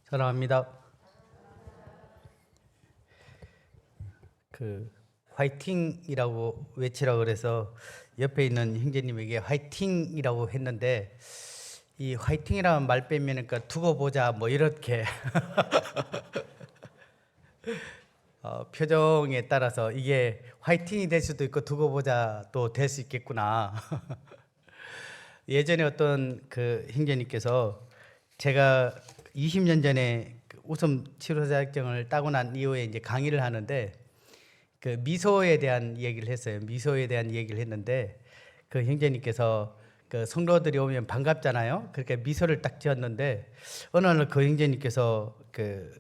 사랑합니다. 화이팅이라고 외치라고 그래서 옆에 있는 형제님에게 화이팅이라고 했는데, 이 화이팅이라는 말 빼면 두고 보자 뭐 이렇게 표정에 따라서 이게 화이팅이 될 수도 있고 두고 보자 또 될 수 있겠구나. 예전에 어떤 형제님께서 제가 20년 전에 웃음 치료 자격증을 따고 난 이후에 이제 강의를 하는데 미소에 대한 얘기를 했어요. 미소에 대한 얘기를 했는데 형제님께서 성도들이 오면 반갑잖아요. 그렇게 미소를 딱 지었는데 어느 날 형제님께서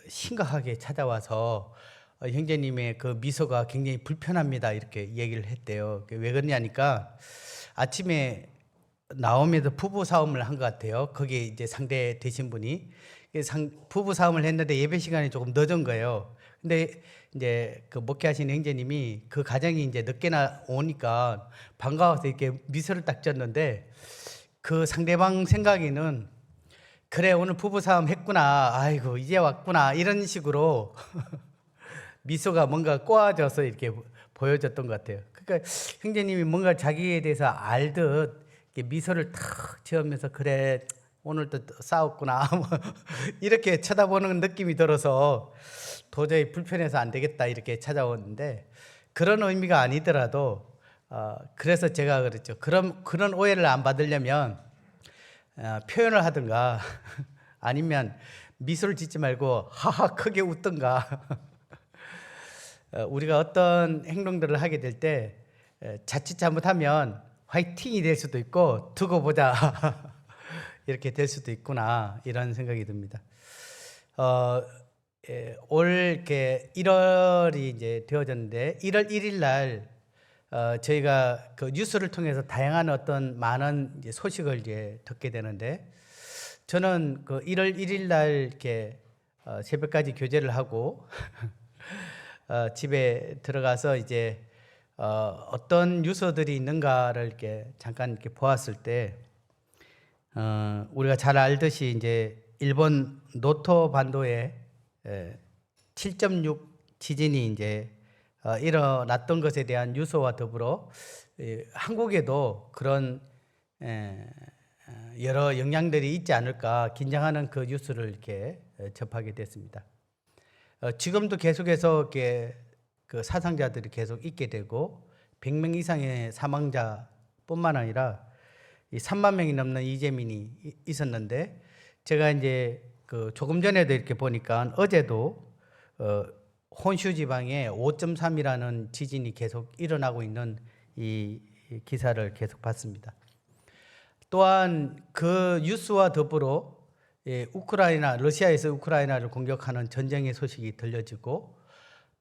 심각하게 찾아와서 형제님의 미소가 굉장히 불편합니다 이렇게 얘기를 했대요. 왜 그러냐니까 아침에 나오면서 부부 싸움을 한 것 같아요. 거기에 이제 상대 되신 분이 부부 싸움을 했는데 예배 시간이 조금 늦은 거예요. 근데 이제 목회하시는 형제님이 가정이 이제 늦게 오니까 반가워서 이렇게 미소를 딱 졌는데 상대방 생각에는 그래 오늘 부부 싸움 했구나, 아이고 이제 왔구나 이런 식으로 미소가 뭔가 꼬아져서 이렇게 보여졌던 것 같아요. 그러니까 형제님이 뭔가 자기에 대해서 알듯 미소를 탁 지으면서 그래 오늘도 싸웠구나 뭐 이렇게 쳐다보는 느낌이 들어서 도저히 불편해서 안 되겠다 이렇게 찾아오는데, 그런 의미가 아니더라도 그래서 제가 그랬죠. 그런 오해를 안 받으려면 표현을 하든가 아니면 미소를 짓지 말고 하하 크게 웃든가 우리가 어떤 행동들을 하게 될 때 자칫 잘못하면 화이팅이 될 수도 있고 두고 보자 이렇게 될 수도 있구나 이런 생각이 듭니다. 올 1월이 이제 되어졌는데 1월 1일 날 저희가 뉴스를 통해서 다양한 어떤 많은 이제 소식을 이제 듣게 되는데, 저는 1월 1일 날 이렇게 새벽까지 교제를 하고 집에 들어가서 이제 어떤 뉴스들이 있는가를 이렇게 잠깐 이렇게 보았을 때 우리가 잘 알듯이 이제 일본 노토 반도에 7.6 지진이 이제 일어났던 것에 대한 뉴스와 더불어 한국에도 그런 여러 영향들이 있지 않을까 긴장하는 뉴스를 이렇게 접하게 됐습니다. 지금도 계속해서 이렇게 사상자들이 계속 있게 되고 100명 이상의 사망자뿐만 아니라 3만 명이 넘는 이재민이 있었는데, 제가 이제 조금 전에도 이렇게 보니까 어제도 혼슈 지방에 5.3이라는 지진이 계속 일어나고 있는 이 기사를 계속 봤습니다. 또한 뉴스와 더불어 러시아에서 우크라이나를 공격하는 전쟁의 소식이 들려지고,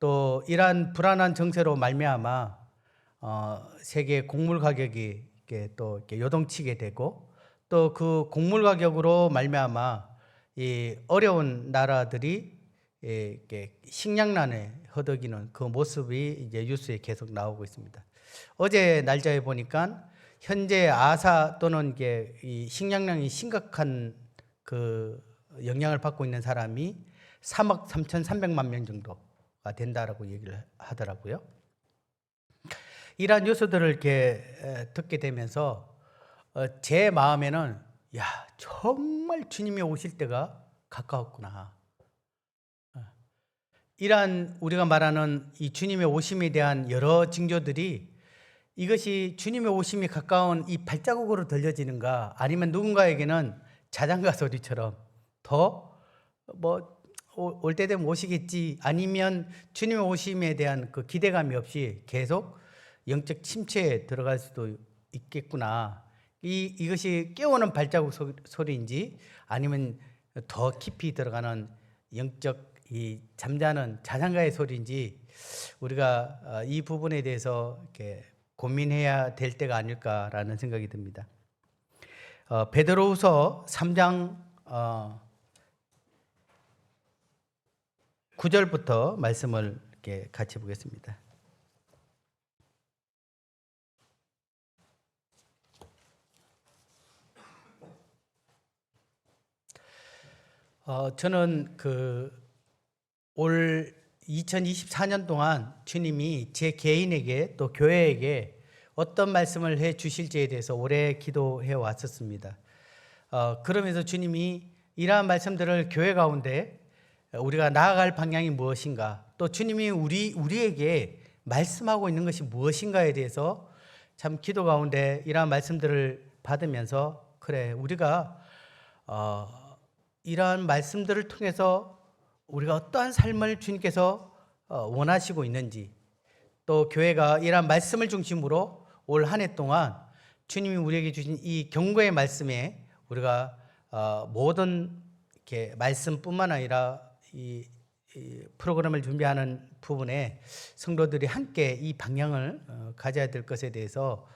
또 이러한 불안한 정세로 말미암아 세계 곡물 가격이 또 요동치게 되고, 또 곡물 가격으로 말미암아 이 어려운 나라들이 식량난에 허덕이는 모습이 이제 뉴스에 계속 나오고 있습니다. 어제 날짜에 보니까 현재 아사 또는 이 식량난이 심각한 영향을 받고 있는 사람이 3억 3,300만 명 정도가 된다라고 얘기를 하더라고요. 이러한 뉴스들을 이렇게 듣게 되면서 제 마음에는 야, 정말 주님이 오실 때가 가까웠구나. 이러한 우리가 말하는 이 주님의 오심에 대한 여러 징조들이 이것이 주님의 오심이 가까운 이 발자국으로 들려지는가, 아니면 누군가에게는 자장가 소리처럼 더 올 때 되면 오시겠지, 아니면 주님의 오심에 대한 기대감이 없이 계속 영적 침체에 들어갈 수도 있겠구나. 이것이 깨우는 발자국 소리인지 아니면 더 깊이 들어가는 영적 이 잠자는 자장가의 소리인지, 우리가 이 부분에 대해서 이렇게 고민해야 될 때가 아닐까라는 생각이 듭니다. 베드로후서 3장 9절부터 말씀을 이렇게 같이 보겠습니다. 저는 올 2024년 동안 주님이 제 개인에게 또 교회에게 어떤 말씀을 해 주실지에 대해서 오래 기도해 왔었습니다. 그러면서 주님이 이러한 말씀들을 교회 가운데 우리가 나아갈 방향이 무엇인가, 또 주님이 우리에게 말씀하고 있는 것이 무엇인가에 대해서 참 기도 가운데 이러한 말씀들을 받으면서 그래, 우리가 이러한 말씀들을 통해서 우리가 어떠한 삶을 주님께서 원하시고 있는지, 또 교회가 이러한 말씀을 중심으로 올 한 해 동안 주님이 우리에게 주신 이 경고의 말씀에 우리가 모든 이렇게 말씀뿐만 아니라 이 프로그램을 준비하는 부분에 성도들이 함께 이 방향을 가져야 될 것에 대해서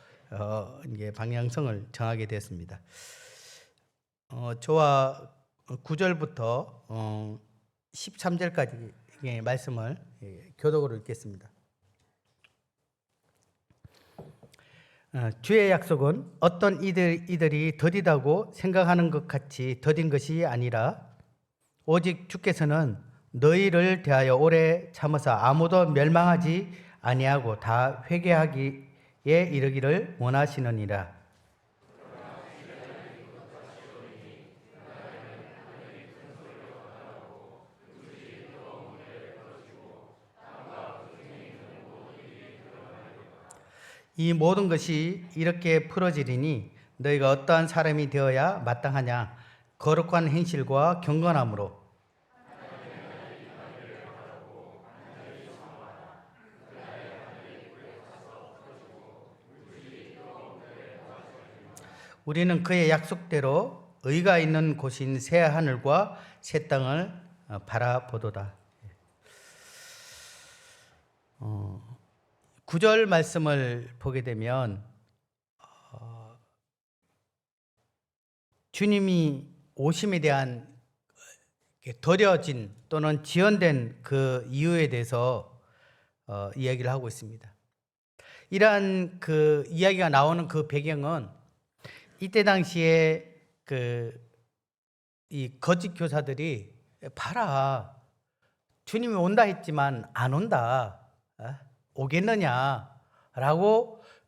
이제 방향성을 정하게 되었습니다. 저와 9절부터 13절까지의 말씀을 교독으로 읽겠습니다. 주의 약속은 어떤 이들이 더디다고 생각하는 것 같이 더딘 것이 아니라 오직 주께서는 너희를 대하여 오래 참으사 아무도 멸망하지 아니하고 다 회개하기에 이르기를 원하시느니라. 이 모든 것이 이렇게 풀어지리니 너희가 어떠한 사람이 되어야 마땅하냐? 거룩한 행실과 경건함으로. 우리는 그의 약속대로 의가 있는 곳인 새 하늘과 새 땅을 바라보도다. 9절 말씀을 보게 되면 주님이 오심에 대한 더뎌진 또는 지연된 그 이유에 대해서 이야기를 하고 있습니다. 이러한 그 이야기가 나오는 그 배경은 이때 당시에 이 거짓 교사들이 봐라, 주님이 온다 했지만 안 온다, 오겠느냐라고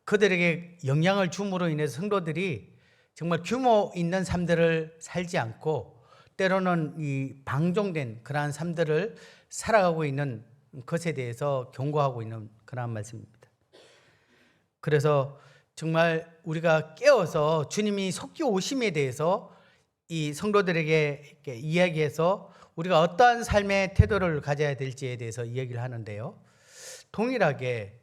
그들에게 영향을 줌으로 인해서 성도들이 정말 규모 있는 삶들을 살지 않고 때로는 이 방종된 그러한 삶들을 살아가고 있는 것에 대해서 경고하고 있는 그러한 말씀입니다. 그래서 정말 우리가 깨어서 주님이 속히 오심에 대해서 이 성도들에게 이렇게 이야기해서 우리가 어떠한 삶의 태도를 가져야 될지에 대해서 이야기를 하는데요. 동일하게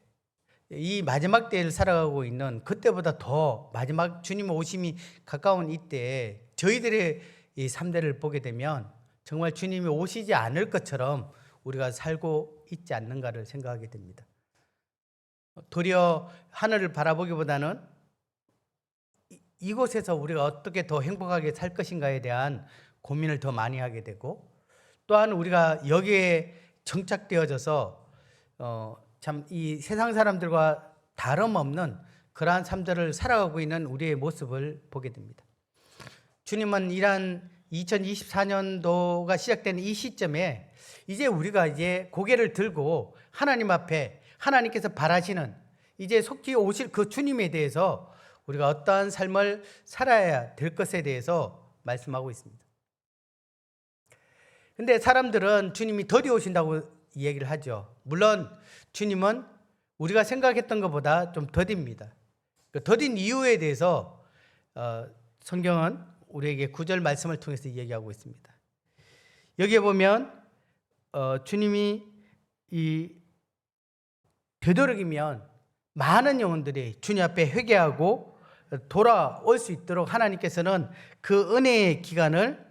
이 마지막 때를 살아가고 있는 그때보다 더 마지막 주님 오심이 가까운 이때에 저희들의 이 삶들을 보게 되면 정말 주님이 오시지 않을 것처럼 우리가 살고 있지 않는가를 생각하게 됩니다. 도리어 하늘을 바라보기보다는 이곳에서 우리가 어떻게 더 행복하게 살 것인가에 대한 고민을 더 많이 하게 되고, 또한 우리가 여기에 정착되어져서 참 이 세상 사람들과 다름없는 그러한 삶들을 살아가고 있는 우리의 모습을 보게 됩니다. 주님은 이러한 2024년도가 시작된 이 시점에 이제 우리가 이제 고개를 들고 하나님 앞에 하나님께서 바라시는 이제 속히 오실 그 주님에 대해서 우리가 어떠한 삶을 살아야 될 것에 대해서 말씀하고 있습니다. 근데 사람들은 주님이 더디 오신다고 얘기를 하죠. 물론 주님은 우리가 생각했던 것보다 좀 더딥니다. 그 더딘 이유에 대해서 성경은 우리에게 9절 말씀을 통해서 얘기하고 있습니다. 여기에 보면 주님이 이 되도록이면 많은 영혼들이 주님 앞에 회개하고 돌아올 수 있도록 하나님께서는 그 은혜의 기간을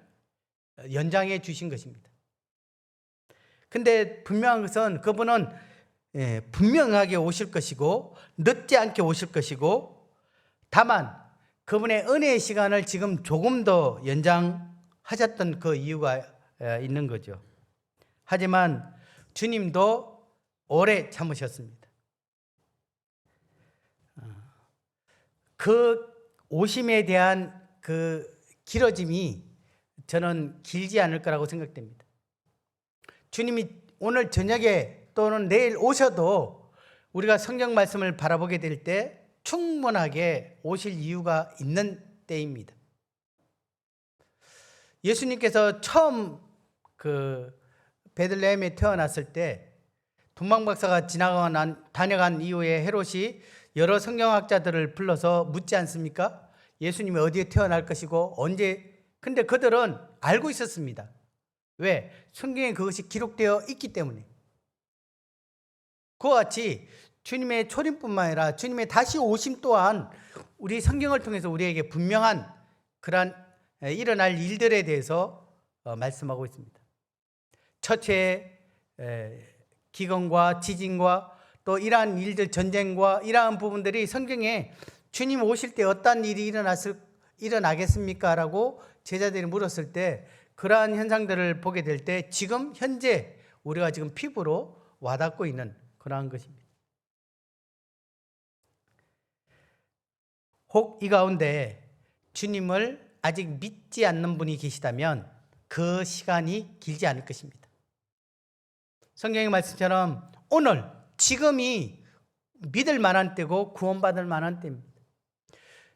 연장해 주신 것입니다. 근데 분명한 것은 그분은 분명하게 오실 것이고 늦지 않게 오실 것이고, 다만 그분의 은혜의 시간을 지금 조금 더 연장하셨던 그 이유가 있는 거죠. 하지만 주님도 오래 참으셨습니다. 그 오심에 대한 그 길어짐이 저는 길지 않을 거라고 생각됩니다. 주님이 오늘 저녁에 또는 내일 오셔도 우리가 성경 말씀을 바라보게 될 때 충분하게 오실 이유가 있는 때입니다. 예수님께서 처음 베들레헴에 태어났을 때 동방박사가 다녀간 이후에 헤롯이 여러 성경학자들을 불러서 묻지 않습니까? 예수님이 어디에 태어날 것이고 언제. 근데 그들은 알고 있었습니다. 왜? 성경에 그것이 기록되어 있기 때문에. 그와 같이 주님의 초림뿐만 아니라 주님의 다시 오심 또한 우리 성경을 통해서 우리에게 분명한 그러한 일어날 일들에 대해서 말씀하고 있습니다. 첫째, 기근과 지진과 또 이러한 일들, 전쟁과 이러한 부분들이 성경에 주님 오실 때 어떤 일이 일어나겠습니까? 라고 제자들이 물었을 때 그러한 현상들을 보게 될 때 지금 현재 우리가 지금 피부로 와닿고 있는 그러한 것입니다. 혹 이 가운데 주님을 아직 믿지 않는 분이 계시다면 그 시간이 길지 않을 것입니다. 성경의 말씀처럼 오늘 지금이 믿을 만한 때고 구원받을 만한 때입니다.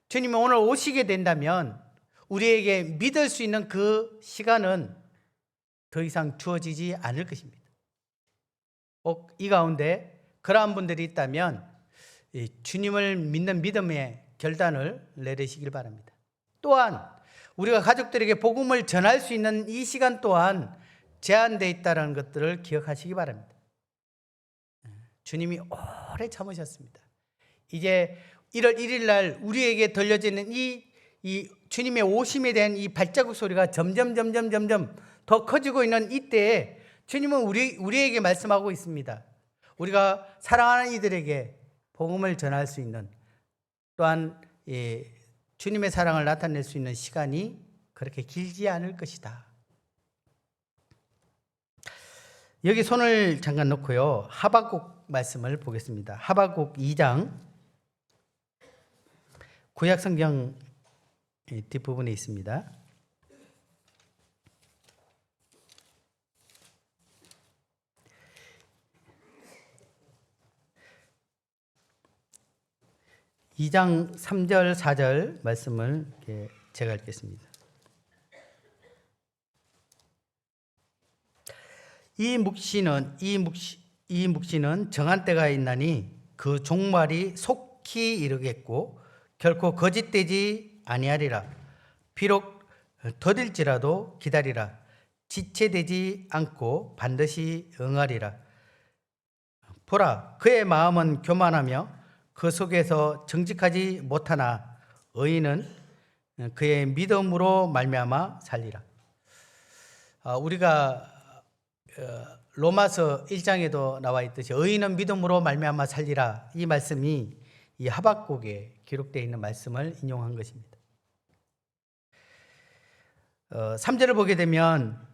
주님이 오늘 오시게 된다면 우리에게 믿을 수 있는 그 시간은 더 이상 주어지지 않을 것입니다. 혹 이 가운데 그러한 분들이 있다면 주님을 믿는 믿음의 결단을 내리시길 바랍니다. 또한 우리가 가족들에게 복음을 전할 수 있는 이 시간 또한 제한되어 있다는 것들을 기억하시기 바랍니다. 주님이 오래 참으셨습니다. 이제 1월 1일 날 우리에게 들려지는 이 주님의 오심에 대한 이 발자국 소리가 점점 더 커지고 있는 이때에 주님은 우리에게 말씀하고 있습니다. 우리가 사랑하는 이들에게 복음을 전할 수 있는 또한 주님의 사랑을 나타낼 수 있는 시간이 그렇게 길지 않을 것이다. 여기 손을 잠깐 놓고요. 하박국 말씀을 보겠습니다. 하박국 2장 구약성경 뒷부분에 있습니다. (2장) 3절 4절 말씀을 제가 읽겠습니다. 이 묵시는 정한 때가 있나니 그 종말이 속히 이르겠고 결코 거짓되지 아니하리라. 비록 더딜지라도 기다리라. 지체되지 않고 반드시 응하리라. 보라, 그의 마음은 교만하며 그 속에서 정직하지 못하나 의인은 그의 믿음으로 말미암아 살리라. 우리가 로마서 1장에도 나와 있듯이 의인은 믿음으로 말미암아 살리라, 이 말씀이 이 하박국에 기록되어 있는 말씀을 인용한 것입니다. 3절을 보게 되면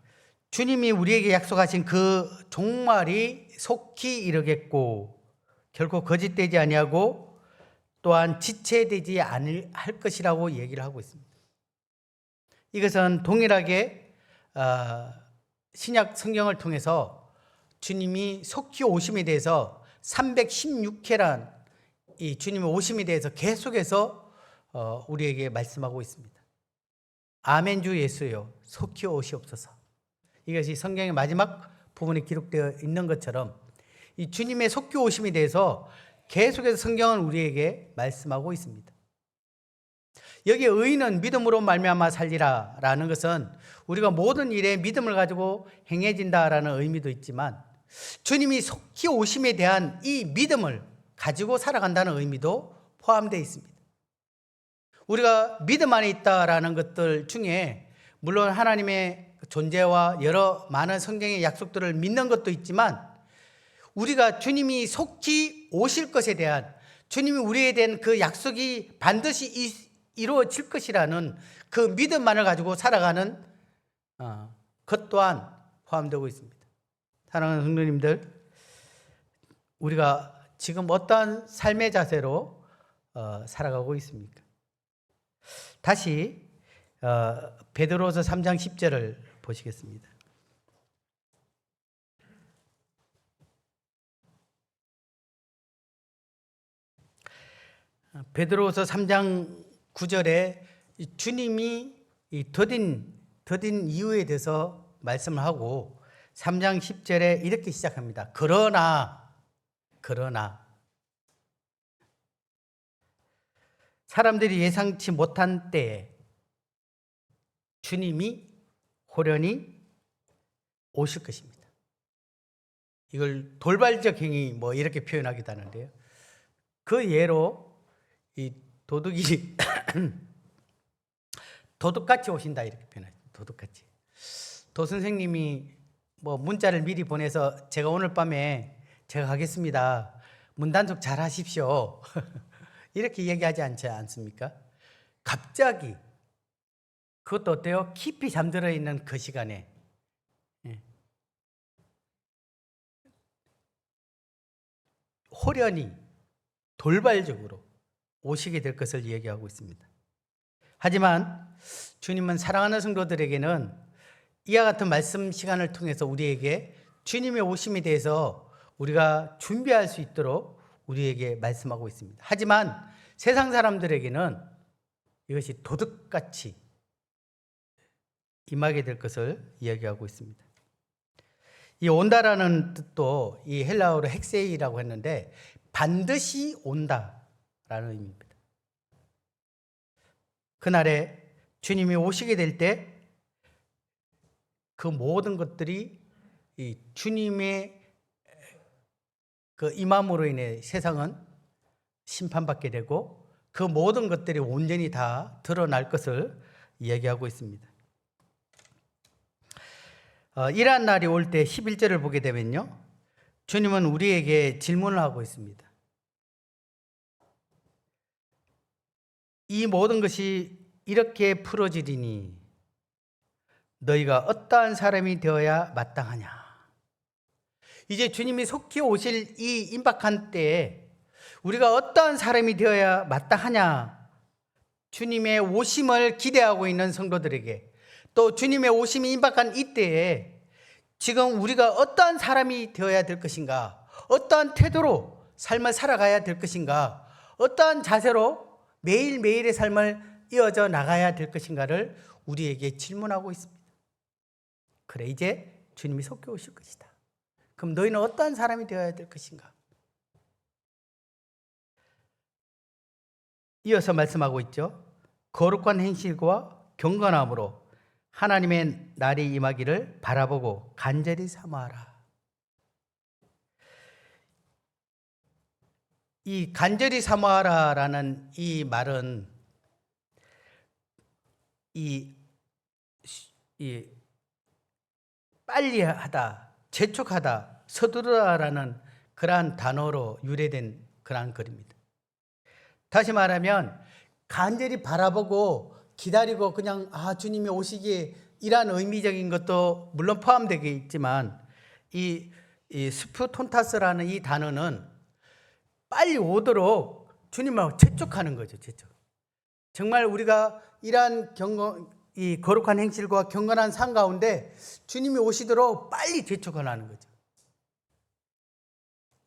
주님이 우리에게 약속하신 그 종말이 속히 이르겠고 결코 거짓되지 아니하고 또한 지체되지 않을 것이라고 얘기를 하고 있습니다. 이것은 동일하게 신약 성경을 통해서 주님이 속히 오심에 대해서 316회란 이 주님의 오심에 대해서 계속해서 우리에게 말씀하고 있습니다. 아멘 주 예수여 속히 오시옵소서. 이것이 성경의 마지막 부분에 기록되어 있는 것처럼 이 주님의 속히 오심에 대해서 계속해서 성경은 우리에게 말씀하고 있습니다. 여기 의인은 믿음으로 말미암아 살리라 라는 것은 우리가 모든 일에 믿음을 가지고 행해진다라는 의미도 있지만 주님이 속히 오심에 대한 이 믿음을 가지고 살아간다는 의미도 포함되어 있습니다. 우리가 믿음 안에 있다라는 것들 중에 물론 하나님의 존재와 여러 많은 성경의 약속들을 믿는 것도 있지만 우리가 주님이 속히 오실 것에 대한 주님이 우리에 대한 그 약속이 반드시 이루어질 것이라는 그 믿음만을 가지고 살아가는 것 또한 포함되고 있습니다. 사랑하는 성도님들, 우리가 지금 어떠한 삶의 자세로 살아가고 있습니까? 다시 베드로서 3장 10절을 보시겠습니다. 베드로서 3장 9절에 주님이 이 더딘 이유에 대해서 말씀을 하고 3장 10절에 이렇게 시작합니다. 그러나 사람들이 예상치 못한 때에 주님이 호련히 오실 것입니다. 이걸 돌발적 행위 뭐 이렇게 표현하기도 하는데요. 그 예로 이 도둑이 도둑같이 오신다 이렇게 표현하죠. 도둑같이. 도 선생님이 뭐 문자를 미리 보내서 제가 오늘 밤에 제가 가겠습니다. 문단속 잘 하십시오. 이렇게 얘기하지 않지 않습니까? 갑자기 그것도 어때요? 깊이 잠들어 있는 그 시간에 호련히 돌발적으로 오시게 될 것을 얘기하고 있습니다. 하지만 주님은 사랑하는 성도들에게는 이와 같은 말씀 시간을 통해서 우리에게 주님의 오심에 대해서 우리가 준비할 수 있도록 우리에게 말씀하고 있습니다. 하지만 세상 사람들에게는 이것이 도둑같이 임하게 될 것을 이야기하고 있습니다. 이 온다라는 뜻도 이 헬라어로 헥세이라고 했는데 반드시 온다라는 의미입니다. 그날에 주님이 오시게 될 때 그 모든 것들이 이 주님의 그 임함으로 인해 세상은 심판받게 되고 그 모든 것들이 온전히 다 드러날 것을 이야기하고 있습니다. 이러한 날이 올 때 11절을 보게 되면요, 주님은 우리에게 질문을 하고 있습니다. 이 모든 것이 이렇게 풀어지리니 너희가 어떠한 사람이 되어야 마땅하냐. 이제 주님이 속히 오실 이 임박한 때에 우리가 어떠한 사람이 되어야 마땅하냐. 주님의 오심을 기대하고 있는 성도들에게, 또 주님의 오심이 임박한 이때에 지금 우리가 어떠한 사람이 되어야 될 것인가, 어떠한 태도로 삶을 살아가야 될 것인가, 어떠한 자세로 매일매일의 삶을 이어져 나가야 될 것인가를 우리에게 질문하고 있습니다. 그래, 이제 주님이 속히 오실 것이다. 그럼 너희는 어떠한 사람이 되어야 될 것인가? 이어서 말씀하고 있죠. 거룩한 행실과 경건함으로 하나님의 날이 임하기를 바라보고 간절히 사모하라. 이 간절히 사모하라라는 이 말은 이 빨리 하다, 재촉하다, 서두르다라는 그러한 단어로 유래된 그러한 글입니다. 다시 말하면 간절히 바라보고 기다리고 그냥 주님이 오시기에 이러한 의미적인 것도 물론 포함되겠지만 이 스푸톤타스라는 이 단어는 빨리 오도록 주님을 재촉하는 거죠. 재촉. 정말 우리가 이러한 이 거룩한 행실과 경건한 삶 가운데 주님이 오시도록 빨리 재촉을 하는 거죠.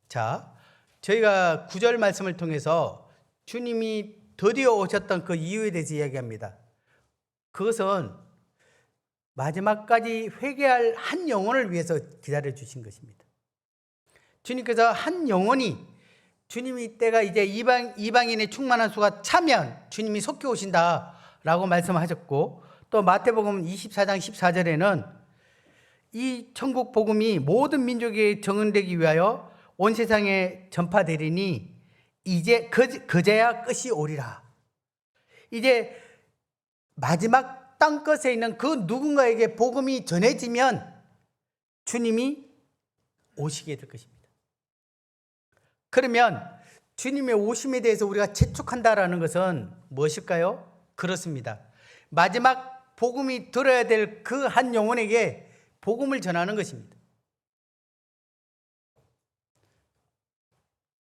자, 저희가 9절 말씀을 통해서 주님이 드디어 오셨던 그 이유에 대해서 이야기합니다. 그것은 마지막까지 회개할 한 영혼을 위해서 기다려 주신 것입니다. 주님께서 한 영혼이, 주님이 때가 이제 이방인의 충만한 수가 차면 주님이 속히 오신다라고 말씀하셨고, 또 마태복음 24장 14절에는 이 천국 복음이 모든 민족에 정언되기 위하여 온 세상에 전파되리니 이제 그제야 끝이 오리라. 이제 마지막 땅끝에 있는 그 누군가에게 복음이 전해지면 주님이 오시게 될 것입니다. 그러면 주님의 오심에 대해서 우리가 재촉한다라는 것은 무엇일까요? 그렇습니다. 마지막 복음이 들어야 될 그 한 영혼에게 복음을 전하는 것입니다.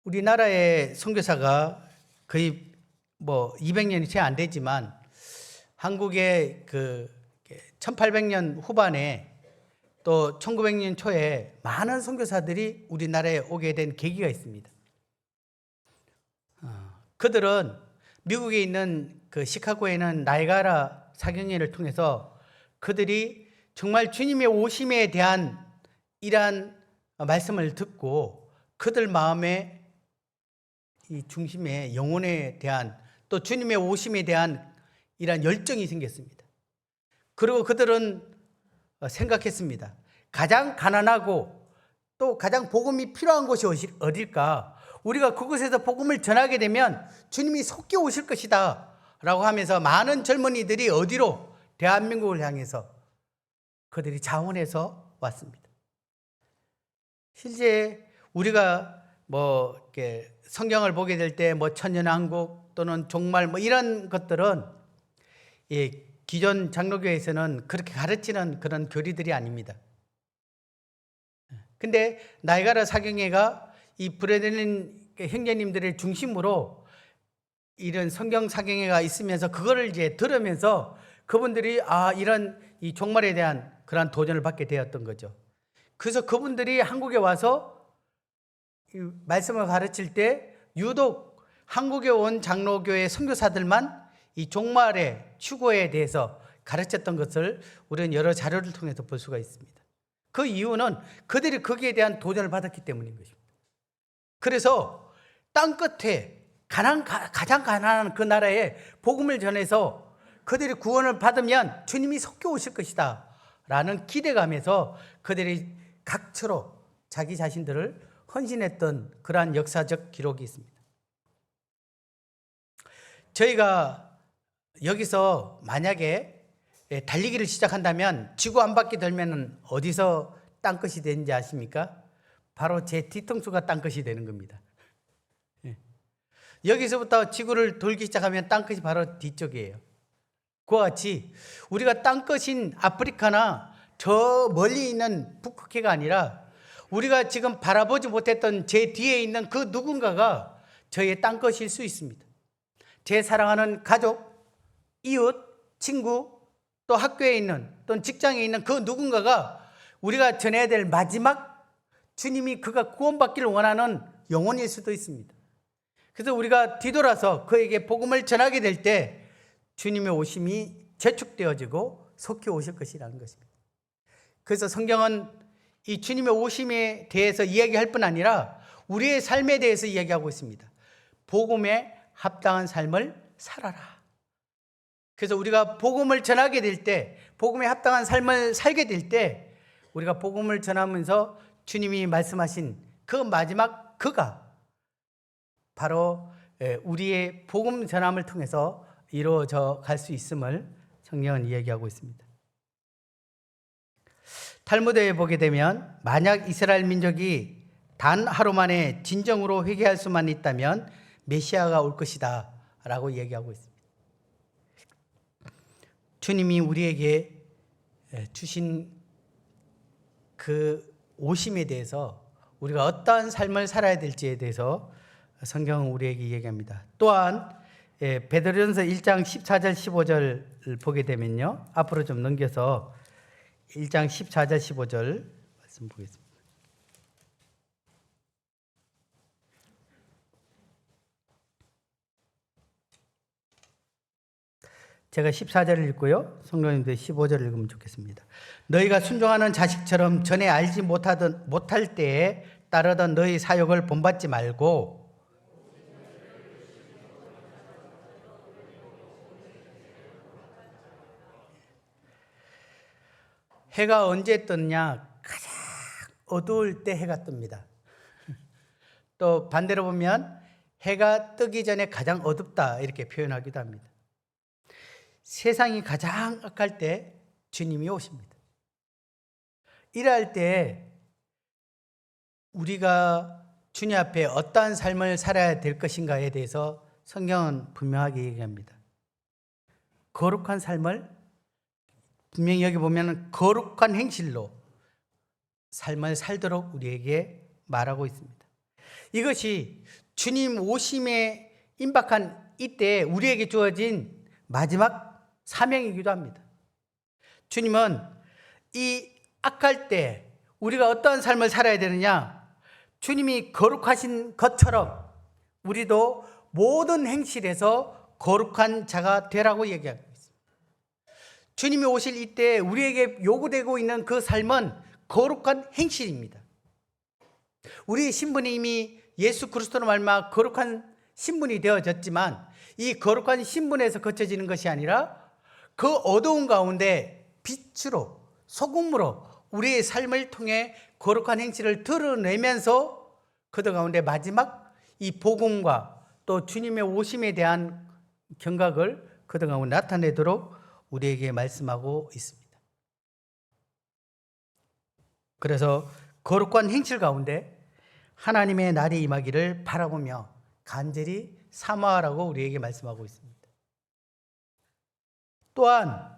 우리나라의 선교사가 거의 200년이 채 안 되지만 한국의 그 1800년 후반에 또 1900년 초에 많은 선교사들이 우리나라에 오게 된 계기가 있습니다. 그들은 미국에 있는 그 시카고에 있는 나이가라 사경회를 통해서 그들이 정말 주님의 오심에 대한 이러한 말씀을 듣고 그들 마음의 이 중심에 영혼에 대한 또 주님의 오심에 대한 이러한 열정이 생겼습니다. 그리고 그들은 생각했습니다. 가장 가난하고 또 가장 복음이 필요한 곳이 어딜까? 우리가 그곳에서 복음을 전하게 되면 주님이 속히 오실 것이다 라고 하면서 많은 젊은이들이 어디로? 대한민국을 향해서 그들이 자원해서 왔습니다. 실제 우리가 뭐 이렇게 성경을 보게 될 때 뭐 천년왕국 또는 종말 뭐 이런 것들은 기존 장로교에서는 그렇게 가르치는 그런 교리들이 아닙니다. 근데 나이가라 사경회가 이 브레들린 형제님들의 중심으로 이런 성경 사경회가 있으면서 그거를 이제 들으면서 그분들이 이런 이 종말에 대한 그런 도전을 받게 되었던 거죠. 그래서 그분들이 한국에 와서 말씀을 가르칠 때 유독 한국에 온 장로교의 선교사들만 이 종말의 추구에 대해서 가르쳤던 것을 우리는 여러 자료를 통해서 볼 수가 있습니다. 그 이유는 그들이 거기에 대한 도전을 받았기 때문인 것입니다. 그래서 땅 끝에 가장 가난한 그 나라에 복음을 전해서 그들이 구원을 받으면 주님이 속히 오실 것이다 라는 기대감에서 그들이 각처로 자기 자신들을 헌신했던 그러한 역사적 기록이 있습니다. 저희가 여기서 만약에 달리기를 시작한다면 지구 한 바퀴 돌면 어디서 땅끝이 되는지 아십니까? 바로 제 뒤통수가 땅끝이 되는 겁니다. 여기서부터 지구를 돌기 시작하면 땅끝이 바로 뒤쪽이에요. 그와 같이 우리가 땅끝인 아프리카나 저 멀리 있는 북극해가 아니라 우리가 지금 바라보지 못했던 제 뒤에 있는 그 누군가가 저희의 땅끝일 수 있습니다. 제 사랑하는 가족, 이웃, 친구, 또 학교에 있는 또는 직장에 있는 그 누군가가 우리가 전해야 될 마지막 주님이 그가 구원받기를 원하는 영혼일 수도 있습니다. 그래서 우리가 뒤돌아서 그에게 복음을 전하게 될 때 주님의 오심이 재촉되어지고 속히 오실 것이라는 것입니다. 그래서 성경은 이 주님의 오심에 대해서 이야기할 뿐 아니라 우리의 삶에 대해서 이야기하고 있습니다. 복음에 합당한 삶을 살아라. 그래서 우리가 복음을 전하게 될 때, 복음에 합당한 삶을 살게 될 때 우리가 복음을 전하면서 주님이 말씀하신 그 마지막 그가 바로 우리의 복음 전함을 통해서 이루어져 갈 수 있음을 성경은 이야기하고 있습니다. 탈무드에 보게 되면 만약 이스라엘 민족이 단 하루 만에 진정으로 회개할 수만 있다면 메시아가 올 것이다 라고 이야기하고 있습니다. 주님이 우리에게 주신 그 오심에 대해서 우리가 어떠한 삶을 살아야 될지에 대해서 성경은 우리에게 이야기합니다. 또한 베드로전서 1장 14절 15절 보게 되면요. 앞으로 좀 넘겨서 1장 14절 15절 말씀 보겠습니다. 제가 14절을 읽고요. 성도님들 15절을 읽으면 좋겠습니다. 너희가 순종하는 자식처럼 전에 알지 못할 때에 따르던 너희 사욕을 본받지 말고 해가 언제 떴냐? 가장 어두울 때 해가 뜹니다. 또 반대로 보면 해가 뜨기 전에 가장 어둡다 이렇게 표현하기도 합니다. 세상이 가장 악할 때 주님이 오십니다. 이럴 때 우리가 주님 앞에 어떠한 삶을 살아야 될 것인가에 대해서 성경은 분명하게 얘기합니다. 거룩한 삶을 분명히 여기 보면 거룩한 행실로 삶을 살도록 우리에게 말하고 있습니다. 이것이 주님 오심에 임박한 이때 우리에게 주어진 마지막 사명이기도 합니다. 주님은 이 악할 때 우리가 어떠한 삶을 살아야 되느냐? 주님이 거룩하신 것처럼 우리도 모든 행실에서 거룩한 자가 되라고 얘기하고 있습니다. 주님이 오실 이때 우리에게 요구되고 있는 그 삶은 거룩한 행실입니다. 우리의 신분이 이미 예수 그리스도로 말미암아 거룩한 신분이 되어졌지만 이 거룩한 신분에서 거쳐지는 것이 아니라 그 어두운 가운데 빛으로 소금으로 우리의 삶을 통해 거룩한 행실을 드러내면서 그들 가운데 마지막 이 복음과 또 주님의 오심에 대한 경각을 그들 가운데 나타내도록 우리에게 말씀하고 있습니다. 그래서 거룩한 행실 가운데 하나님의 날이 임하기를 바라보며 간절히 사모하라고 우리에게 말씀하고 있습니다. 또한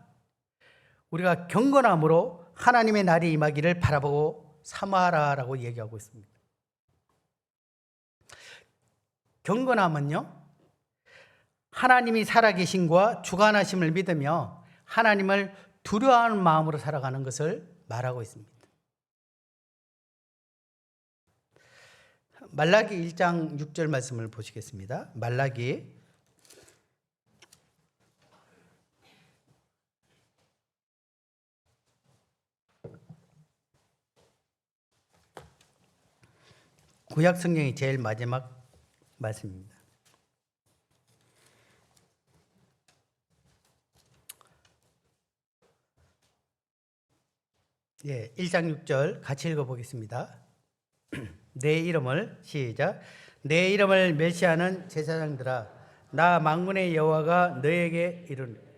우리가 경건함으로 하나님의 날이 임하기를 바라보고 사모하라라고 얘기하고 있습니다. 경건함은요, 하나님이 살아계심과 주관하심을 믿으며 하나님을 두려워하는 마음으로 살아가는 것을 말하고 있습니다. 말라기 1장 6절 말씀을 보시겠습니다. 말라기 구약 성경이 제일 마지막 말씀입니다. 예, 1장 6절 같이 읽어보겠습니다. 내 이름을 시작. 내 이름을 멸시하는 제사장들아, 나 만군의 여호와가 너에게 이르노니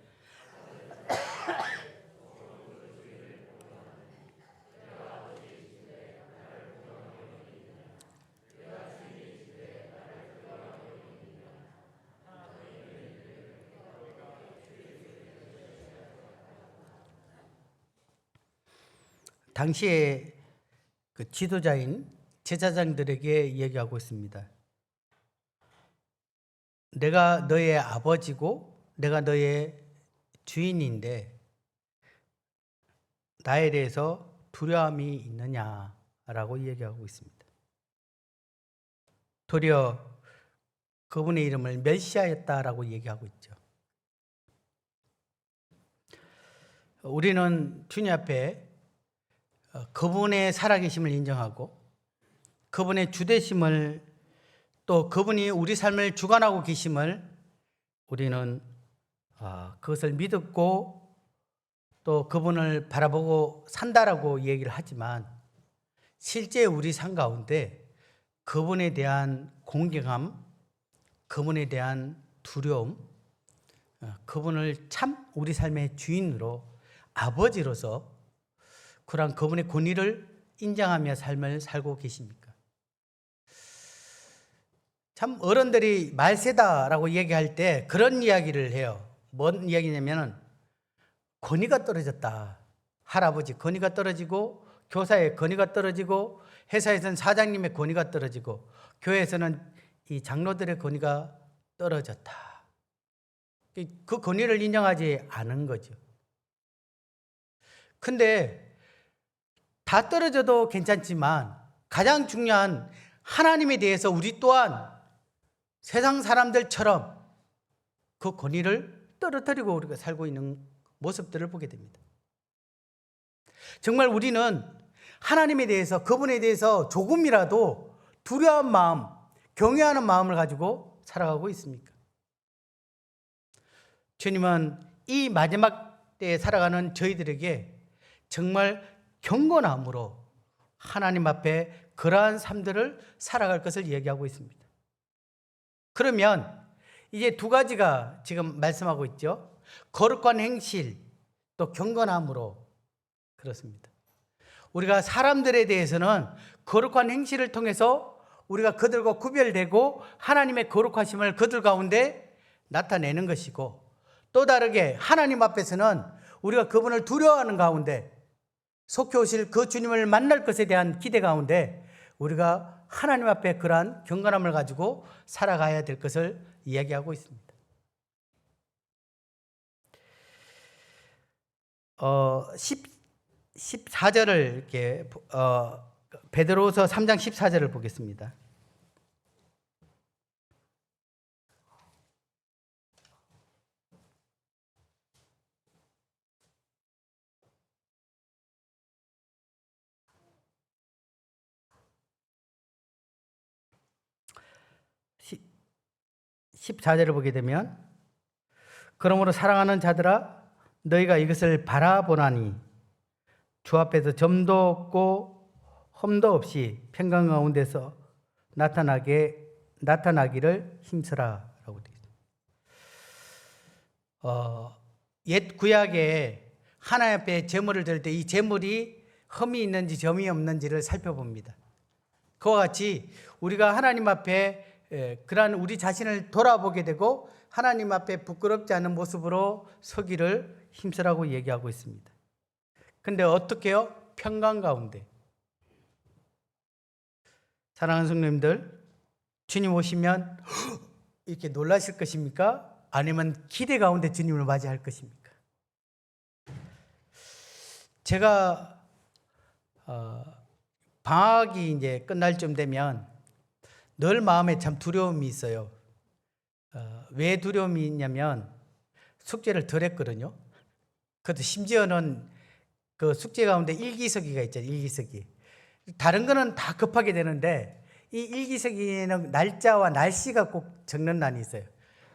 당시에 그 지도자인 제사장들에게 얘기하고 있습니다. 내가 너의 아버지고 내가 너의 주인인데 나에 대해서 두려움이 있느냐라고 얘기하고 있습니다. 도리어 그분의 이름을 멸시하였다라고 얘기하고 있죠. 우리는 주님 앞에 그분의 살아계심을 인정하고 그분의 주되심을 또 그분이 우리 삶을 주관하고 계심을 우리는 그것을 믿고 또 그분을 바라보고 산다라고 얘기를 하지만 실제 우리 삶 가운데 그분에 대한 공경함, 그분에 대한 두려움, 그분을 참 우리 삶의 주인으로 아버지로서 그러한 그분의 권위를 인정하며 삶을 살고 계십니까? 참 어른들이 말세다라고 얘기할 때 그런 이야기를 해요. 뭔 이야기냐면 권위가 떨어졌다. 할아버지 권위가 떨어지고 교사의 권위가 떨어지고 회사에서는 사장님의 권위가 떨어지고 교회에서는 이 장로들의 권위가 떨어졌다. 그 권위를 인정하지 않은 거죠. 근데 다 떨어져도 괜찮지만 가장 중요한 하나님에 대해서 우리 또한 세상 사람들처럼 그 권위를 떨어뜨리고 우리가 살고 있는 모습들을 보게 됩니다. 정말 우리는 하나님에 대해서 그분에 대해서 조금이라도 두려운 마음, 경외하는 마음을 가지고 살아가고 있습니까? 주님은 이 마지막 때에 살아가는 저희들에게 정말 경건함으로 하나님 앞에 그러한 삶들을 살아갈 것을 얘기하고 있습니다. 그러면 이제 두 가지가 지금 말씀하고 있죠. 거룩한 행실, 또 경건함으로 그렇습니다. 우리가 사람들에 대해서는 거룩한 행실을 통해서 우리가 그들과 구별되고 하나님의 거룩하심을 그들 가운데 나타내는 것이고 또 다르게 하나님 앞에서는 우리가 그분을 두려워하는 가운데 속히 오실 그 주님을 만날 것에 대한 기대 가운데 우리가 하나님 앞에 그러한 경건함을 가지고 살아가야 될 것을 이야기하고 있습니다. 14절을 이렇게 베드로서 3장 14절을 보겠습니다. 시 14절을 보게 되면 그러므로 사랑하는 자들아 너희가 이것을 바라보나니 주 앞에서 점도 없고 험도 없이 평강 가운데서 나타나기를 힘쓰라라고 되어 있습니다. 옛 구약에 하나님 앞에 제물을 드릴 때 이 제물이 흠이 있는지 점이 없는지를 살펴봅니다. 그와 같이 우리가 하나님 앞에 그러한 우리 자신을 돌아보게 되고 하나님 앞에 부끄럽지 않은 모습으로 서기를 힘쓰라고 얘기하고 있습니다. 근데 어떻게 해요? 평강 가운데. 사랑하는 성도님들, 주님 오시면 이렇게 놀라실 것입니까? 아니면 기대 가운데 주님을 맞이할 것입니까? 제가 방학이 이제 끝날 쯤 되면 늘 마음에 참 두려움이 있어요. 왜 두려움이 있냐면 숙제를 덜 했거든요. 그것도 심지어는 그 숙제 가운데 일기서기가 있잖아요. 일기서기. 다른 거는 다 급하게 되는데 이 일기서기에는 날짜와 날씨가 꼭 적는 난이 있어요.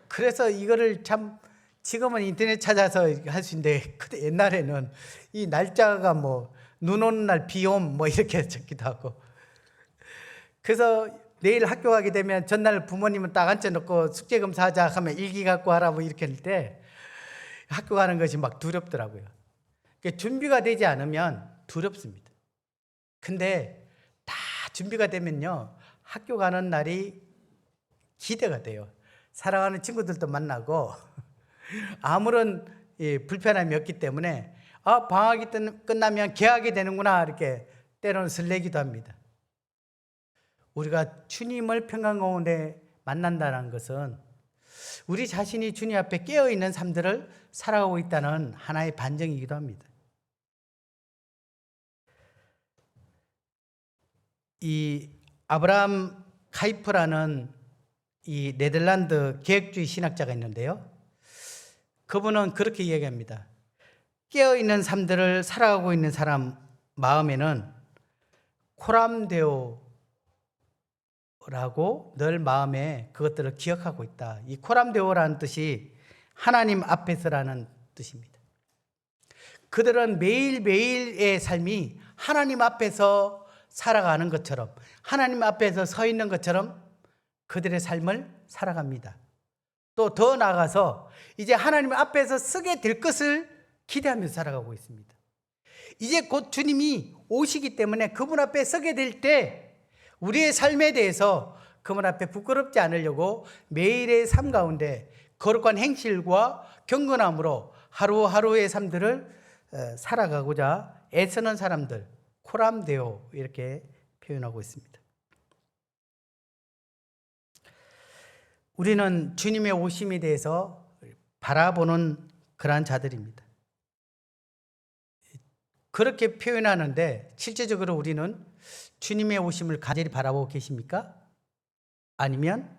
그래서 이거를 참 지금은 인터넷 찾아서 할 수 있는데 그때 옛날에는 이 날짜가 뭐 눈 오는 날 비 옴 뭐 이렇게 적기도 하고 그래서 내일 학교 가게 되면 전날 부모님은 딱 앉혀놓고 숙제 검사하자 하면 일기 갖고 와라 뭐 이렇게 할 때 학교 가는 것이 막 두렵더라고요. 그러니까 준비가 되지 않으면 두렵습니다. 근데 다 준비가 되면요 학교 가는 날이 기대가 돼요. 사랑하는 친구들도 만나고 아무런 불편함이 없기 때문에 방학이 끝나면 개학이 되는구나 이렇게 때로는 설레기도 합니다. 우리가 주님을 평강 가운데 만난다는 것은 우리 자신이 주님 앞에 깨어있는 삶들을 살아가고 있다는 하나의 반증이기도 합니다. 이 아브라함 카이프라는 이 네덜란드 계획주의 신학자가 있는데요. 그분은 그렇게 이야기합니다. 깨어있는 삶들을 살아가고 있는 사람 마음에는 코람데오라고 늘 마음에 그것들을 기억하고 있다. 이 코람데오라는 뜻이 하나님 앞에서라는 뜻입니다. 그들은 매일매일의 삶이 하나님 앞에서 살아가는 것처럼 하나님 앞에서 서 있는 것처럼 그들의 삶을 살아갑니다. 또 더 나아가서 이제 하나님 앞에서 서게 될 것을 기대하면서 살아가고 있습니다. 이제 곧 주님이 오시기 때문에 그분 앞에 서게 될 때 우리의 삶에 대해서 그분 앞에 부끄럽지 않으려고 매일의 삶 가운데 거룩한 행실과 경건함으로 하루하루의 삶들을 살아가고자 애쓰는 사람들, 코람데오 이렇게 표현하고 있습니다. 우리는 주님의 오심에 대해서 바라보는 그러한 자들입니다. 그렇게 표현하는데 실제적으로 우리는 주님의 오심을 간절히 바라보고 계십니까? 아니면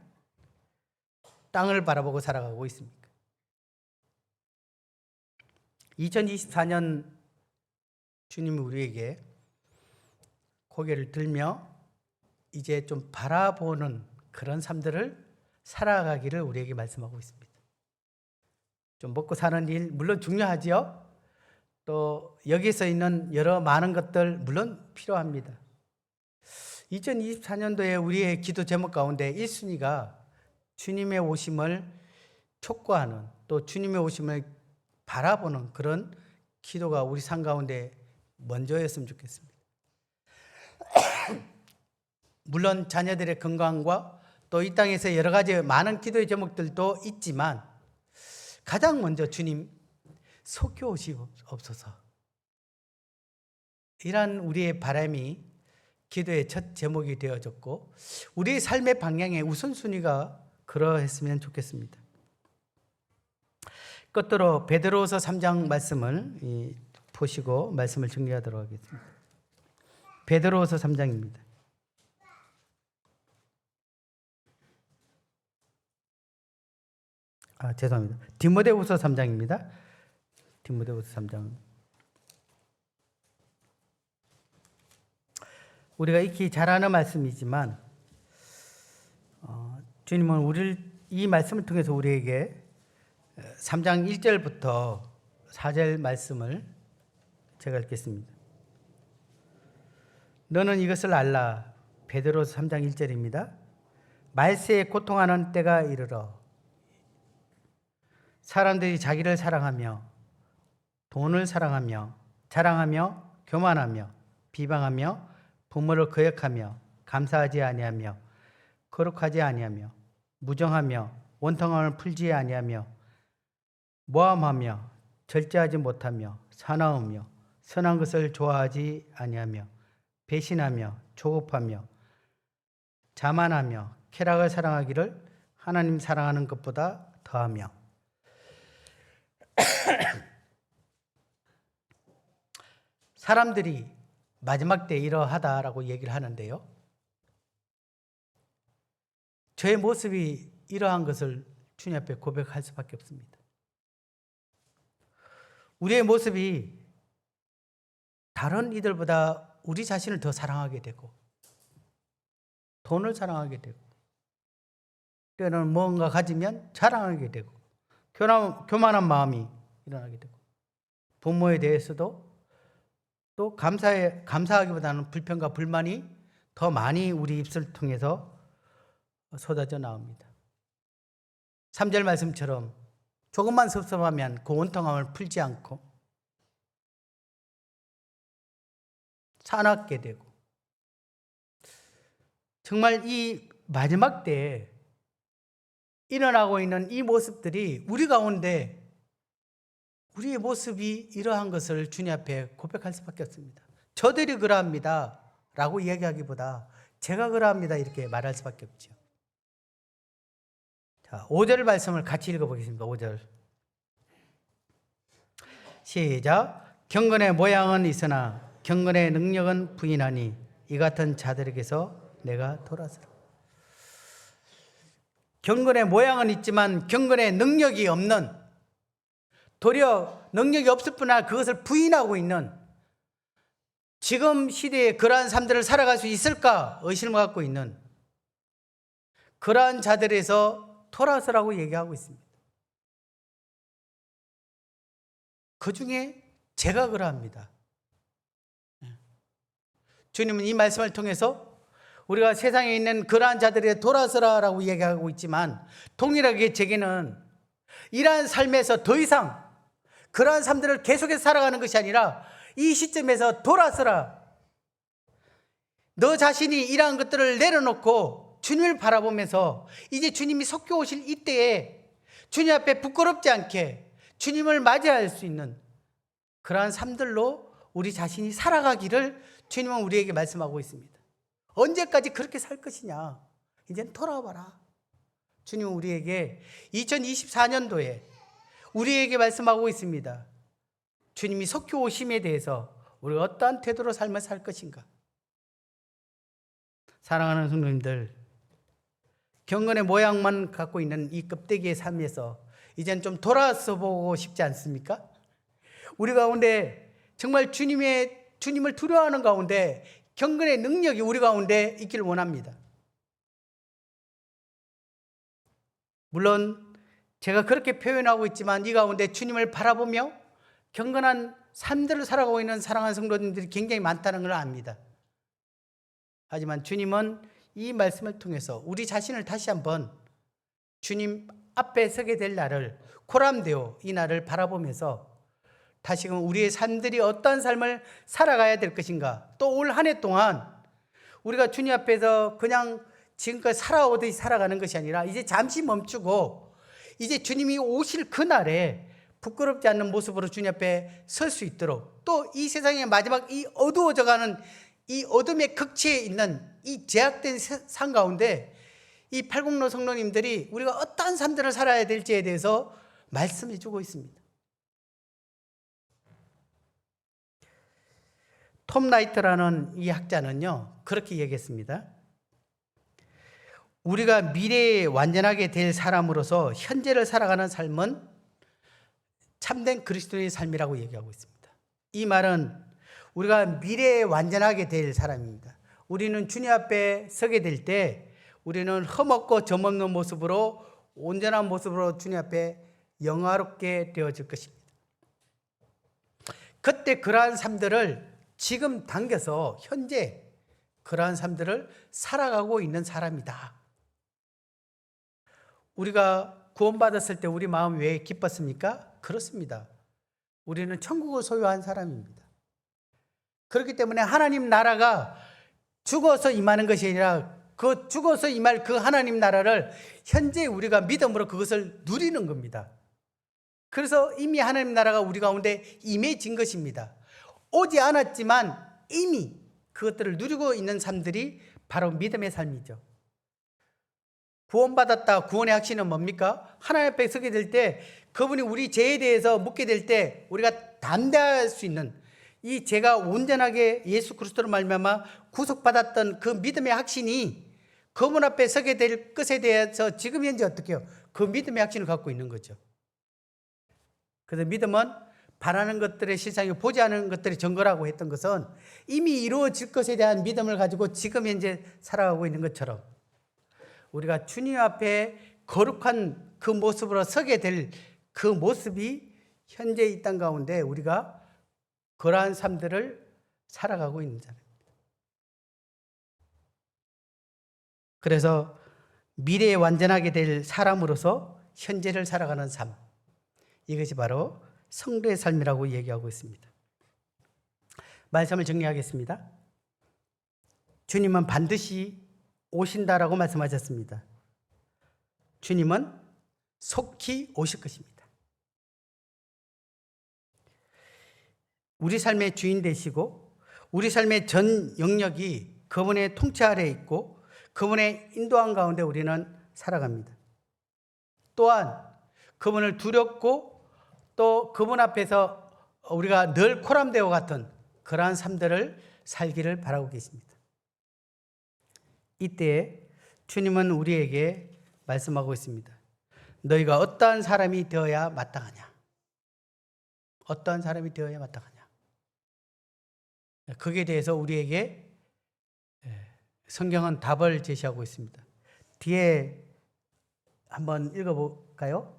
땅을 바라보고 살아가고 있습니까? 2024년 주님이 우리에게 고개를 들며 이제 좀 바라보는 그런 삶들을 살아가기를 우리에게 말씀하고 있습니다. 좀 먹고 사는 일 물론 중요하지요. 또 여기서 있는 여러 많은 것들 물론 필요합니다. 2024년도에 우리의 기도 제목 가운데 1순위가 주님의 오심을 촉구하는 또 주님의 오심을 바라보는 그런 기도가 우리 삶 가운데 먼저였으면 좋겠습니다. 물론 자녀들의 건강과 또 이 땅에서 여러 가지 많은 기도의 제목들도 있지만 가장 먼저 주님 속여오시옵소서 이란 우리의 바람이 기도의 첫 제목이 되어졌고 우리의 삶의 방향의 우선순위가 그러했으면 좋겠습니다. 끝으로 베드로서 3장 말씀을 보시고 말씀을 정리하도록 하겠습니다. 베드로후서 3장입니다. 죄송합니다. 디모데후서 3장입니다. 디모데후서 3장. 우리가 익히 잘 아는 말씀이지만 주님은 이 말씀을 통해서 우리에게 3장 1절부터 4절 말씀을 제가 읽겠습니다. 너는 이것을 알라. 베드로서 3장 1절입니다. 말세에 고통하는 때가 이르러 사람들이 자기를 사랑하며 돈을 사랑하며 자랑하며 교만하며 비방하며 부모를 거역하며 감사하지 아니하며 거룩하지 아니하며 무정하며 원통함을 풀지 아니하며 모함하며 절제하지 못하며 사나우며 선한 것을 좋아하지 아니하며 배신하며 조급하며 자만하며 쾌락을 사랑하기를 하나님 사랑하는 것보다 더하며 사람들이 마지막 때 이러하다라고 얘기를 하는데요. 저의 모습이 이러한 것을 주님 앞에 고백할 수밖에 없습니다. 우리의 모습이 다른 이들보다 우리 자신을 더 사랑하게 되고 돈을 사랑하게 되고 때로는 뭔가 가지면 자랑하게 되고 교만한 마음이 일어나게 되고 부모에 대해서도 또 감사하기보다는 불평과 불만이 더 많이 우리 입술을 통해서 쏟아져 나옵니다. 3절 말씀처럼 조금만 섭섭하면 그 원통함을 풀지 않고 사납게 되고 정말 이 마지막 때에 일어나고 있는 이 모습들이 우리 가운데 우리의 모습이 이러한 것을 주님 앞에 고백할 수밖에 없습니다. 저들이 그러합니다 라고 이야기하기보다 제가 그러합니다 이렇게 말할 수밖에 없죠. 자, 5절 말씀을 같이 읽어보겠습니다. 5절 시작. 경건의 모양은 있으나 경건의 능력은 부인하니 이 같은 자들에게서 내가 돌아서라. 경건의 모양은 있지만 경건의 능력이 없는, 도리어 능력이 없을 뿐 아니라 그것을 부인하고 있는 지금 시대에 그러한 삶들을 살아갈 수 있을까 의심을 갖고 있는 그러한 자들에서 돌아서라고 얘기하고 있습니다. 그 중에 제가 그러합니다. 주님은 이 말씀을 통해서 우리가 세상에 있는 그러한 자들에게 돌아서라라고 얘기하고 있지만 동일하게 제게는 이러한 삶에서 더 이상 그러한 삶들을 계속해서 살아가는 것이 아니라 이 시점에서 돌아서라. 너 자신이 이러한 것들을 내려놓고 주님을 바라보면서 이제 주님이 속히 오실 이때에 주님 앞에 부끄럽지 않게 주님을 맞이할 수 있는 그러한 삶들로 우리 자신이 살아가기를 주님은 우리에게 말씀하고 있습니다. 언제까지 그렇게 살 것이냐? 이제는 돌아와봐라. 주님은 우리에게 2024년도에 우리에게 말씀하고 있습니다. 주님이 속히 오심에 대해서 우리가 어떠한 태도로 삶을 살 것인가? 사랑하는 성도님들, 경건의 모양만 갖고 있는 이 껍데기의 삶에서 이제는 좀 돌아서 보고 싶지 않습니까? 우리 가운데 정말 주님을 두려워하는 가운데 경건의 능력이 우리 가운데 있기를 원합니다. 물론 제가 그렇게 표현하고 있지만 이 가운데 주님을 바라보며 경건한 삶들을 살아가고 있는 사랑하는 성도님들이 굉장히 많다는 걸 압니다. 하지만 주님은 이 말씀을 통해서 우리 자신을 다시 한번 주님 앞에 서게 될 날을 코람되어 이 날을 바라보면서 다시금 우리의 삶들이 어떠한 삶을 살아가야 될 것인가, 또 올 한 해 동안 우리가 주님 앞에서 그냥 지금까지 살아오듯이 살아가는 것이 아니라 이제 잠시 멈추고 이제 주님이 오실 그날에 부끄럽지 않는 모습으로 주님 앞에 설 수 있도록, 또 이 세상의 마지막 이 어두워져가는 이 어둠의 극치에 있는 이 제약된 삶 가운데 이 팔공로 성도님들이 우리가 어떠한 삶들을 살아야 될지에 대해서 말씀해 주고 있습니다. 톰 라이트라는 이 학자는요, 그렇게 얘기했습니다. 우리가 미래에 완전하게 될 사람으로서 현재를 살아가는 삶은 참된 그리스도인의 삶이라고 얘기하고 있습니다. 이 말은 우리가 미래에 완전하게 될 사람입니다. 우리는 주님 앞에 서게 될 때 우리는 흠없고 점없는 모습으로, 온전한 모습으로 주님 앞에 영화롭게 되어질 것입니다. 그때 그러한 삶들을 지금 당겨서 현재 그러한 삶들을 살아가고 있는 사람이다. 우리가 구원받았을 때 우리 마음이 왜 기뻤습니까? 그렇습니다. 우리는 천국을 소유한 사람입니다. 그렇기 때문에 하나님 나라가 죽어서 임하는 것이 아니라 그 죽어서 임할 그 하나님 나라를 현재 우리가 믿음으로 그것을 누리는 겁니다. 그래서 이미 하나님 나라가 우리 가운데 임해진 것입니다. 오지 않았지만 이미 그것들을 누리고 있는 삶들이 바로 믿음의 삶이죠. 구원받았다. 구원의 확신은 뭡니까? 하나님 앞에 서게 될 때 그분이 우리 죄에 대해서 묻게 될 때 우리가 담대할 수 있는, 이 죄가 온전하게 예수 그리스도로 말미암아 구속받았던 그 믿음의 확신이 그분 앞에 서게 될 것에 대해서 지금 현재 어떻게 해요? 그 믿음의 확신을 갖고 있는 거죠. 그래서 믿음은 바라는 것들의 실상이 보지 않은 것들의 증거라고 했던 것은 이미 이루어질 것에 대한 믿음을 가지고 지금 현재 살아가고 있는 것처럼 우리가 주님 앞에 거룩한 그 모습으로 서게 될 그 모습이 현재 이 땅 가운데 우리가 그러한 삶들을 살아가고 있는 사람입니다. 그래서 미래에 완전하게 될 사람으로서 현재를 살아가는 삶, 이것이 바로 성도의 삶이라고 얘기하고 있습니다. 말씀을 정리하겠습니다. 주님은 반드시 오신다라고 말씀하셨습니다. 주님은 속히 오실 것입니다. 우리 삶의 주인 되시고 우리 삶의 전 영역이 그분의 통치 아래에 있고 그분의 인도함 가운데 우리는 살아갑니다. 또한 그분을 두렵고 또 그분 앞에서 우리가 늘 코람대와 같은 그러한 삶들을 살기를 바라고 계십니다. 이때 주님은 우리에게 말씀하고 있습니다. 너희가 어떠한 사람이 되어야 마땅하냐? 어떠한 사람이 되어야 마땅하냐? 거기에 대해서 우리에게 성경은 답을 제시하고 있습니다. 뒤에 한번 읽어볼까요?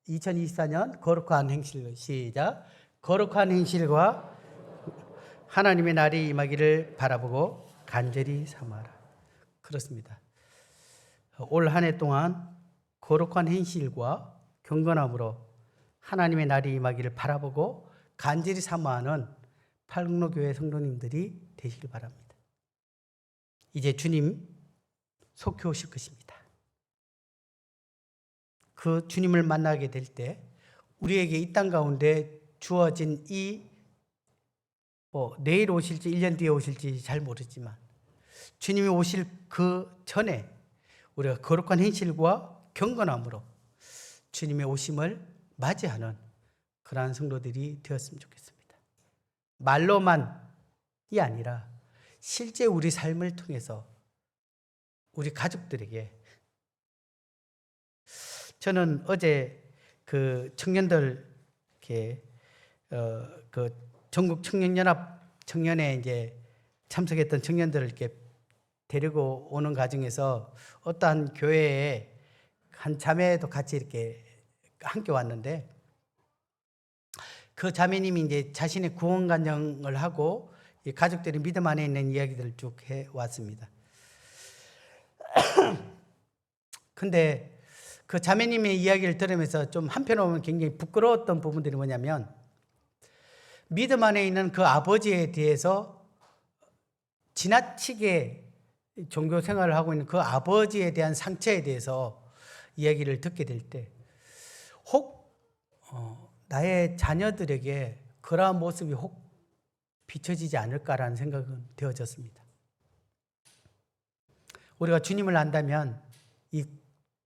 2024년 거룩한 행실, 시작. 거룩한 행실과 하나님의 날이 임하기를 바라보고 간절히 삼아라. 그렇습니다. 올 한 해 동안 거룩한 행실과 경건함으로 하나님의 날이 임하기를 바라보고 간절히 사모하는 팔국로교회 성도님들이 되시길 바랍니다. 이제 주님 속히 오실 것입니다. 그 주님을 만나게 될 때 우리에게 이 땅 가운데 주어진 이 내일 오실지 1년 뒤에 오실지 잘 모르지만 주님이 오실 그 전에 우리가 거룩한 행실과 경건함으로 주님의 오심을 맞이하는 그러한 성도들이 되었으면 좋겠습니다. 말로만이 아니라 실제 우리 삶을 통해서 우리 가족들에게, 저는 어제 그 청년들 이렇게 그 전국 청년연합 청년회 이제 참석했던 청년들을 이렇게 데리고 오는 과정에서 어떠한 교회에 한 자매도 같이 이렇게 함께 왔는데 그 자매님이 이제 자신의 구원 간증을 하고 가족들이 믿음 안에 있는 이야기들을 쭉 해왔습니다. 근데 그 자매님의 이야기를 들으면서 좀 한편으로는 굉장히 부끄러웠던 부분들이 뭐냐면 믿음 안에 있는 그 아버지에 대해서 지나치게 종교 생활을 하고 있는 그 아버지에 대한 상처에 대해서 이야기를 듣게 될 때 혹 나의 자녀들에게 그러한 모습이 혹 비춰지지 않을까라는 생각은 되어졌습니다. 우리가 주님을 안다면 이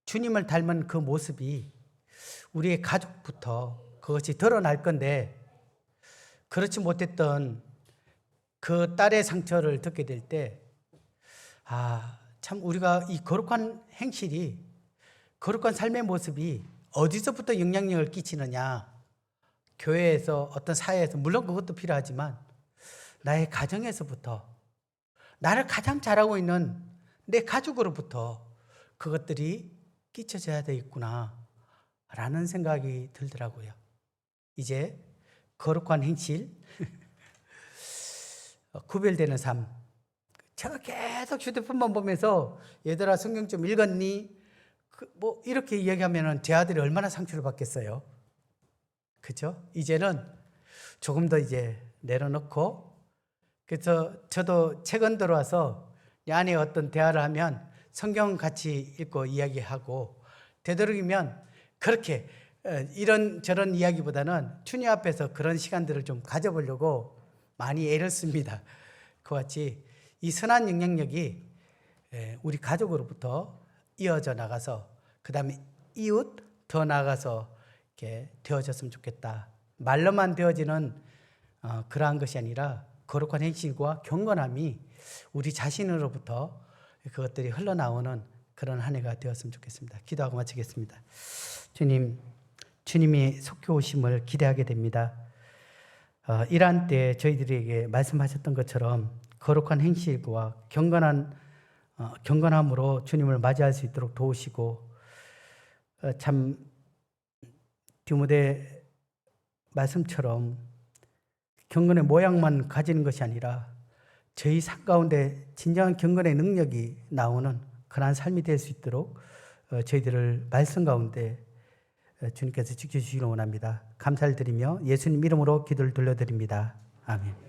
주님을 닮은 그 모습이 우리의 가족부터 그것이 드러날 건데 그렇지 못했던 그 딸의 상처를 듣게 될 때, 참 우리가 이 거룩한 행실이, 거룩한 삶의 모습이 어디서부터 영향력을 끼치느냐. 교회에서, 어떤 사회에서, 물론 그것도 필요하지만 나의 가정에서부터, 나를 가장 잘하고 있는 내 가족으로부터 그것들이 끼쳐져야 되겠구나 라는 생각이 들더라고요. 이제 거룩한 행실, 구별되는 삶. 제가 계속 휴대폰만 보면서 얘들아 성경 좀 읽었니? 뭐 이렇게 이야기하면 제 아들이 얼마나 상처를 받겠어요. 그렇죠? 이제는 조금 더 이제 내려놓고, 그래서 저도 최근 들어와서 아내 어떤 대화를 하면 성경 같이 읽고 이야기하고, 되도록이면 그렇게 이런 저런 이야기보다는 주님 앞에서 그런 시간들을 좀 가져보려고 많이 애를 씁니다. 그와 같이 이 선한 영향력이 우리 가족으로부터 이어져 나가서, 그 다음에 이웃, 더 나아가서 이렇게 되어졌으면 좋겠다. 말로만 되어지는 그러한 것이 아니라 거룩한 행실과 경건함이 우리 자신으로부터 그것들이 흘러나오는 그런 한 해가 되었으면 좋겠습니다. 기도하고 마치겠습니다. 주님, 주님이 속히 오심을 기대하게 됩니다. 이러한 때 저희들에게 말씀하셨던 것처럼 거룩한 행실과 경건함으로 주님을 맞이할 수 있도록 도우시고, 참 디모데 말씀처럼 경건의 모양만 가지는 것이 아니라 저희 삶 가운데 진정한 경건의 능력이 나오는 그러한 삶이 될 수 있도록 저희들을 말씀 가운데 주님께서 지켜주시기를 원합니다. 감사를 드리며 예수님 이름으로 기도를 돌려드립니다. 아멘.